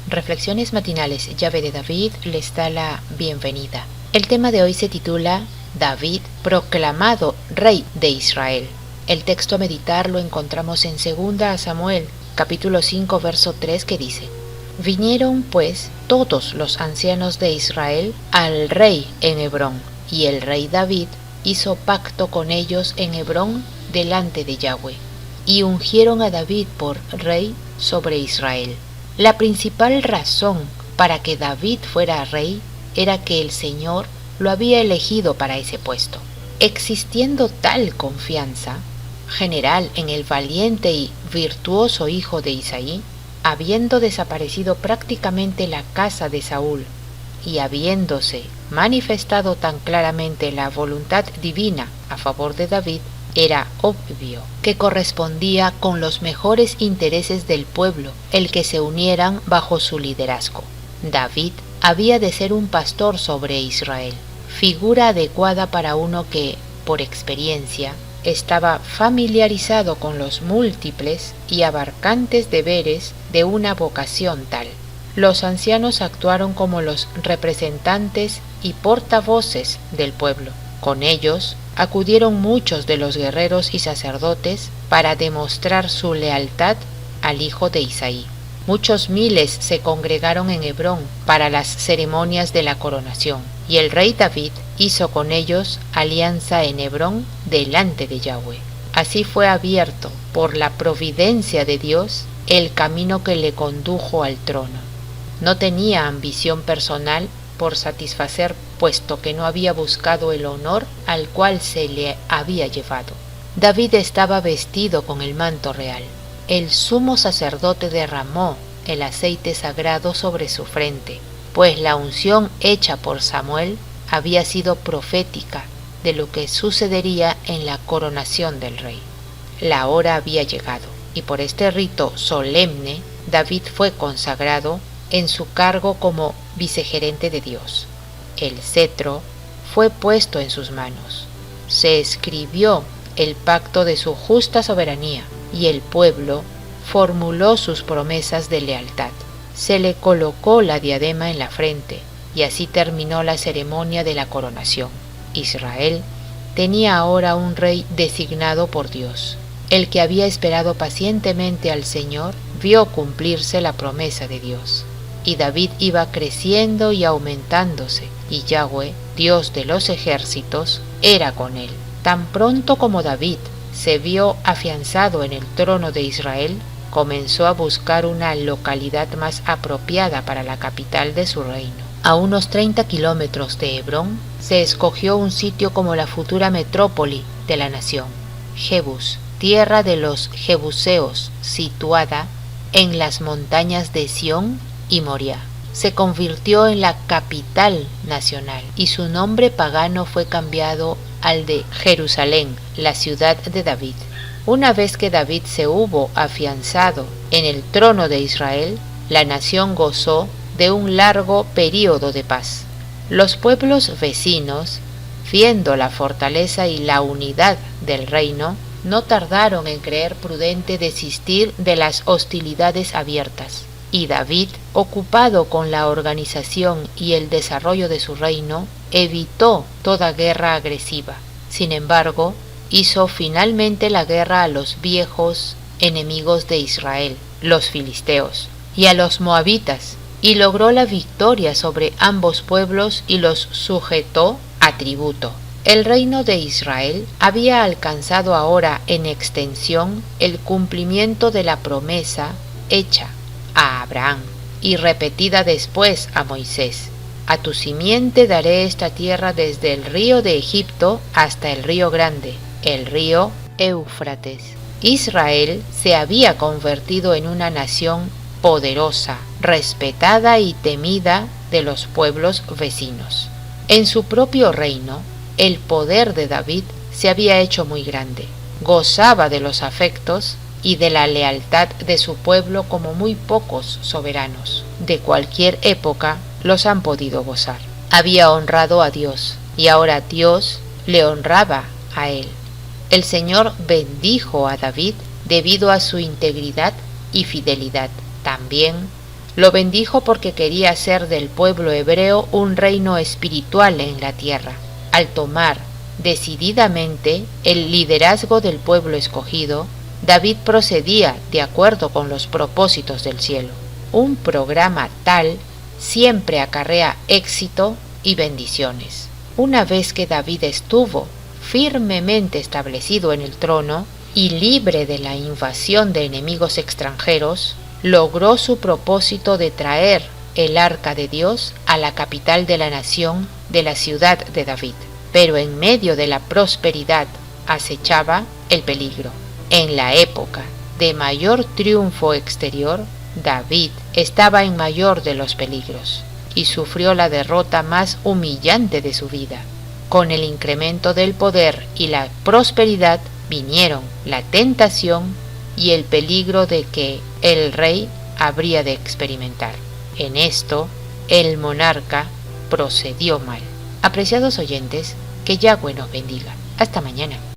Reflexiones matinales Llave de David les da la bienvenida. El tema de hoy se titula David, proclamado rey de Israel. El texto a meditar lo encontramos en 2 Samuel, capítulo 5, verso 3, que dice: Vinieron pues todos los ancianos de Israel al rey en Hebrón, y el rey David hizo pacto con ellos en Hebrón delante de Yahweh, y ungieron a David por rey sobre Israel. La principal razón para que David fuera rey era que el Señor lo había elegido para ese puesto. Existiendo tal confianza general en el valiente y virtuoso hijo de Isaí, habiendo desaparecido prácticamente la casa de Saúl y habiéndose manifestado tan claramente la voluntad divina a favor de David, era obvio que correspondía con los mejores intereses del pueblo el que se unieran bajo su liderazgo. David había de ser un pastor sobre Israel, figura adecuada para uno que, por experiencia, estaba familiarizado con los múltiples y abarcantes deberes de una vocación tal. Los ancianos actuaron como los representantes y portavoces del pueblo. Con ellos acudieron muchos de los guerreros y sacerdotes para demostrar su lealtad al hijo de Isaí. Muchos miles se congregaron en Hebrón para las ceremonias de la coronación, y el rey David hizo con ellos alianza en Hebrón delante de Yahweh. Así fue abierto por la providencia de Dios el camino que le condujo al trono. No tenía ambición personal por satisfacer, puesto que no había buscado el honor al cual se le había llevado. David estaba vestido con el manto real. El sumo sacerdote derramó el aceite sagrado sobre su frente, pues la unción hecha por Samuel había sido profética de lo que sucedería en la coronación del rey. La hora había llegado, y por este rito solemne David fue consagrado en su cargo como vicegerente de Dios. El cetro fue puesto en sus manos. Se escribió el pacto de su justa soberanía, y el pueblo formuló sus promesas de lealtad. Se le colocó la diadema en la frente, y así terminó la ceremonia de la coronación. Israel tenía ahora un rey designado por Dios. El que había esperado pacientemente al Señor vio cumplirse la promesa de Dios. Y David iba creciendo y aumentándose, y Yahweh, Dios de los ejércitos, era con él. Tan pronto como David se vio afianzado en el trono de Israel, comenzó a buscar una localidad más apropiada para la capital de su reino. A unos 30 kilómetros de Hebrón se escogió un sitio como la futura metrópoli de la nación, Jebus, tierra de los jebuseos, situada en las montañas de Sión y Moria. Se convirtió en la capital nacional y su nombre pagano fue cambiado al de Jerusalén, la ciudad de David. Una vez que David se hubo afianzado en el trono de Israel, la nación gozó de un largo período de paz. Los pueblos vecinos, viendo la fortaleza y la unidad del reino, no tardaron en creer prudente desistir de las hostilidades abiertas. Y David, ocupado con la organización y el desarrollo de su reino, evitó toda guerra agresiva. Sin embargo, hizo finalmente la guerra a los viejos enemigos de Israel, los filisteos, y a los moabitas, y logró la victoria sobre ambos pueblos y los sujetó a tributo. El reino de Israel había alcanzado ahora en extensión el cumplimiento de la promesa hecha a Abraham y repetida después a Moisés: a tu simiente daré esta tierra desde el río de Egipto hasta el río grande, el río Éufrates. Israel se había convertido en una nación poderosa, respetada y temida de los pueblos vecinos. En su propio reino, el poder de David se había hecho muy grande. Gozaba de los afectos y de la lealtad de su pueblo como muy pocos soberanos de cualquier época los han podido gozar. Había honrado a Dios, y ahora Dios le honraba a él. El Señor bendijo a David debido a su integridad y fidelidad. También Lo bendijo porque quería hacer del pueblo hebreo un reino espiritual en la tierra. Al tomar decididamente el liderazgo del pueblo escogido, David procedía de acuerdo con los propósitos del cielo. Un programa tal siempre acarrea éxito y bendiciones. Una vez que David estuvo firmemente establecido en el trono y libre de la invasión de enemigos extranjeros, logró su propósito de traer el arca de Dios a la capital de la nación, de la ciudad de David. Pero en medio de la prosperidad acechaba el peligro. En la época de mayor triunfo exterior, David estaba en mayor de los peligros y sufrió la derrota más humillante de su vida. Con el incremento del poder y la prosperidad vinieron la tentación y el peligro de que el rey habría de experimentar. En esto, el monarca procedió mal. Apreciados oyentes, que Yahweh nos bendiga. Hasta mañana.